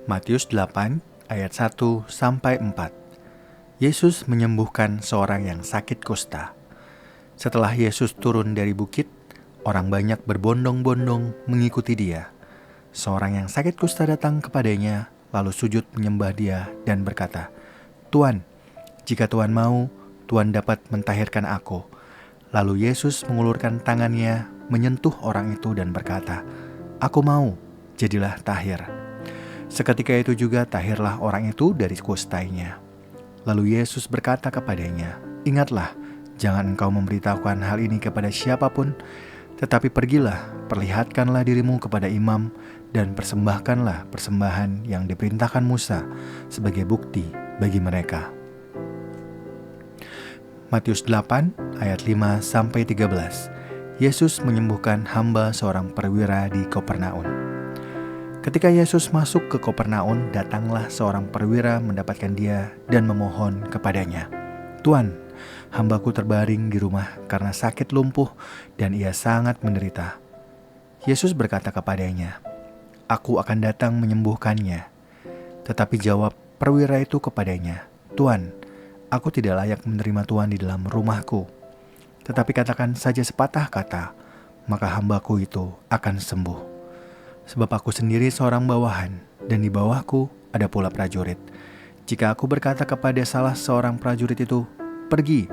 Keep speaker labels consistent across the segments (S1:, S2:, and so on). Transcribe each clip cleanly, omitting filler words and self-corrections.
S1: Matius 8 ayat 1 sampai 4. Yesus menyembuhkan seorang yang sakit kusta. Setelah Yesus turun dari bukit, orang banyak berbondong-bondong mengikuti dia. Seorang yang sakit kusta datang kepadanya, lalu sujud menyembah dia dan berkata, "Tuan, jika Tuan mau, Tuan dapat mentahirkan aku." Lalu Yesus mengulurkan tangannya, menyentuh orang itu dan berkata, "Aku mau, jadilah tahir." Seketika itu juga tahirlah orang itu dari kustanya. Lalu Yesus berkata kepadanya, "Ingatlah, jangan engkau memberitahukan hal ini kepada siapapun, tetapi pergilah, perlihatkanlah dirimu kepada imam, dan persembahkanlah persembahan yang diperintahkan Musa sebagai bukti bagi mereka." Matius 8 ayat 5 sampai 13. Yesus menyembuhkan hamba seorang perwira di Kopernaum. Ketika Yesus masuk ke Kopernaum, datanglah seorang perwira mendapatkan dia dan memohon kepadanya, "Tuan, hambaku terbaring di rumah karena sakit lumpuh dan ia sangat menderita." Yesus berkata kepadanya, "Aku akan datang menyembuhkannya." Tetapi jawab perwira itu kepadanya, "Tuan, aku tidak layak menerima Tuan di dalam rumahku. Tetapi katakan saja sepatah kata, maka hambaku itu akan sembuh. Sebab aku sendiri seorang bawahan, dan di bawahku ada pula prajurit. Jika aku berkata kepada salah seorang prajurit itu, 'Pergi,'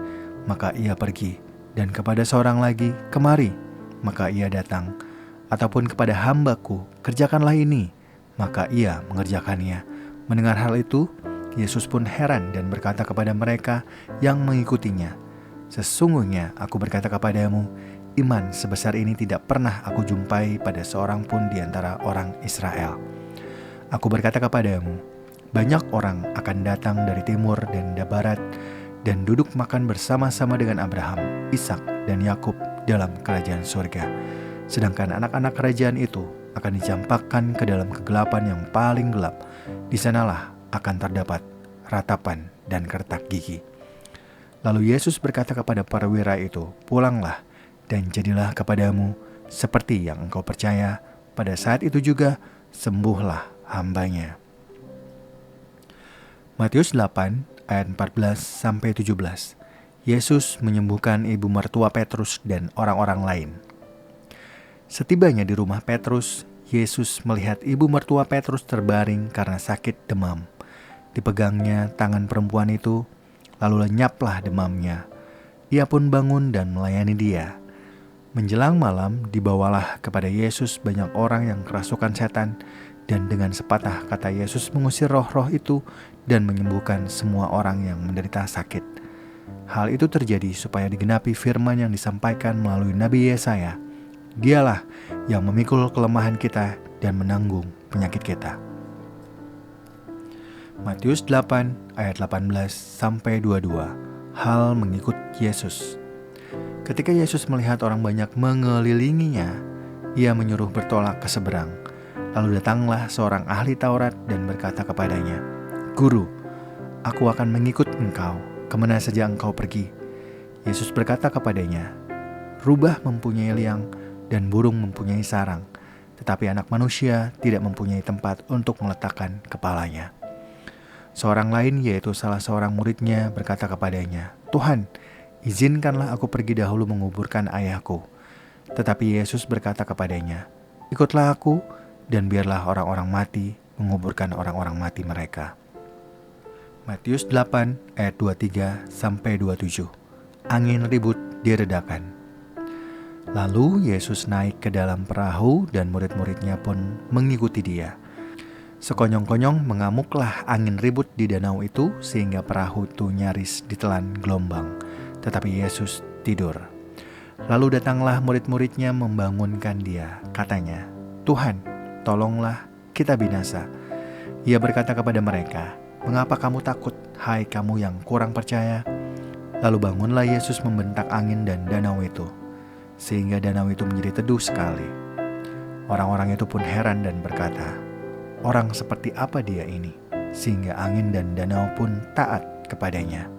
S1: maka ia pergi, dan kepada seorang lagi, 'Kemari,' maka ia datang. Ataupun kepada hambaku, 'Kerjakanlah ini,' maka ia mengerjakannya." Mendengar hal itu, Yesus pun heran dan berkata kepada mereka yang mengikutinya, "Sesungguhnya aku berkata kepadamu, iman sebesar ini tidak pernah aku jumpai pada seorang pun di antara orang Israel. Aku berkata kepadamu, banyak orang akan datang dari timur dan dari barat dan duduk makan bersama-sama dengan Abraham, Ishak, dan Yakub dalam kerajaan surga. Sedangkan anak-anak kerajaan itu akan dicampakkan ke dalam kegelapan yang paling gelap. Di sanalah akan terdapat ratapan dan kertak gigi." Lalu Yesus berkata kepada perwira itu, "Pulanglah, dan jadilah kepadamu seperti yang engkau percaya." Pada saat itu juga sembuhlah hambanya. Matius 8 ayat 14 sampai 17. Yesus menyembuhkan ibu mertua Petrus dan orang-orang lain. Setibanya di rumah Petrus, Yesus melihat ibu mertua Petrus terbaring karena sakit demam. Dipegangnya tangan perempuan itu, lalu lenyaplah demamnya. Ia pun bangun dan melayani dia. Menjelang malam, dibawalah kepada Yesus banyak orang yang kerasukan setan, dan dengan sepatah kata Yesus mengusir roh-roh itu dan menyembuhkan semua orang yang menderita sakit. Hal itu terjadi supaya digenapi firman yang disampaikan melalui Nabi Yesaya, "Dialah yang memikul kelemahan kita dan menanggung penyakit kita." Matius 8 ayat 18 sampai 22. Hal mengikut Yesus. Ketika Yesus melihat orang banyak mengelilinginya, ia menyuruh bertolak ke seberang. Lalu datanglah seorang ahli Taurat dan berkata kepadanya, "Guru, aku akan mengikut engkau kemana saja engkau pergi." Yesus berkata kepadanya, "Rubah mempunyai liang dan burung mempunyai sarang, tetapi anak manusia tidak mempunyai tempat untuk meletakkan kepalanya." Seorang lain, yaitu salah seorang muridnya, berkata kepadanya, "Tuhan, izinkanlah aku pergi dahulu menguburkan ayahku." Tetapi Yesus berkata kepadanya, "Ikutlah aku, dan biarlah orang-orang mati menguburkan orang-orang mati mereka." Matius 8 ayat 23 sampai 27. Angin ribut diredakan. Lalu Yesus naik ke dalam perahu dan murid-muridnya pun mengikuti dia. Sekonyong-konyong mengamuklah angin ribut di danau itu sehingga perahu itu nyaris ditelan gelombang. Tetapi Yesus tidur. Lalu datanglah murid-muridnya membangunkan dia. Katanya, "Tuhan, tolonglah, kita binasa." Ia berkata kepada mereka, "Mengapa kamu takut, hai kamu yang kurang percaya?" Lalu bangunlah Yesus membentak angin dan danau itu, sehingga danau itu menjadi teduh sekali. Orang-orang itu pun heran dan berkata, "Orang seperti apa dia ini, sehingga angin dan danau pun taat kepadanya?"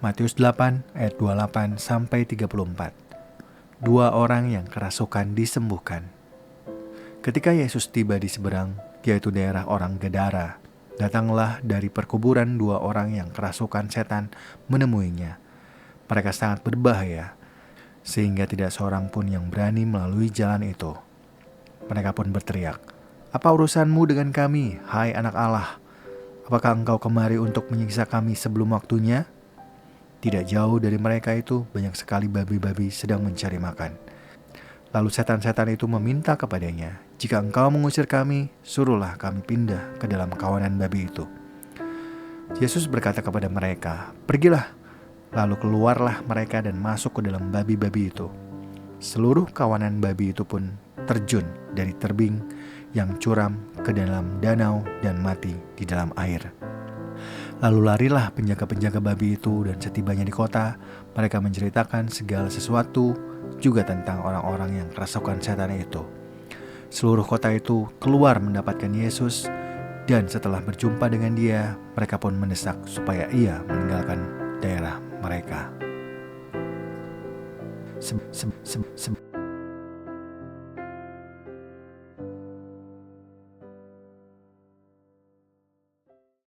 S1: Matius 8 ayat 28 sampai 34. Dua orang yang kerasukan disembuhkan. Ketika Yesus tiba di seberang, yaitu daerah orang Gadara, datanglah dari perkuburan 2 orang yang kerasukan setan menemuinya. Mereka sangat berbahaya, sehingga tidak seorang pun yang berani melalui jalan itu. Mereka pun berteriak, "Apa urusanmu dengan kami, hai anak Allah? Apakah engkau kemari untuk menyiksa kami sebelum waktunya?" Tidak jauh dari mereka itu banyak sekali babi-babi sedang mencari makan. Lalu setan-setan itu meminta kepadanya, "Jika engkau mengusir kami, suruhlah kami pindah ke dalam kawanan babi itu." Yesus berkata kepada mereka, "Pergilah." Lalu keluarlah mereka dan masuk ke dalam babi-babi itu. Seluruh kawanan babi itu pun terjun dari terbing yang curam ke dalam danau dan mati di dalam air. Lalu larilah penjaga-penjaga babi itu, dan setibanya di kota, mereka menceritakan segala sesuatu juga tentang orang-orang yang kerasukan setan itu. Seluruh kota itu keluar mendapatkan Yesus, dan setelah berjumpa dengan dia, mereka pun mendesak supaya ia meninggalkan daerah mereka.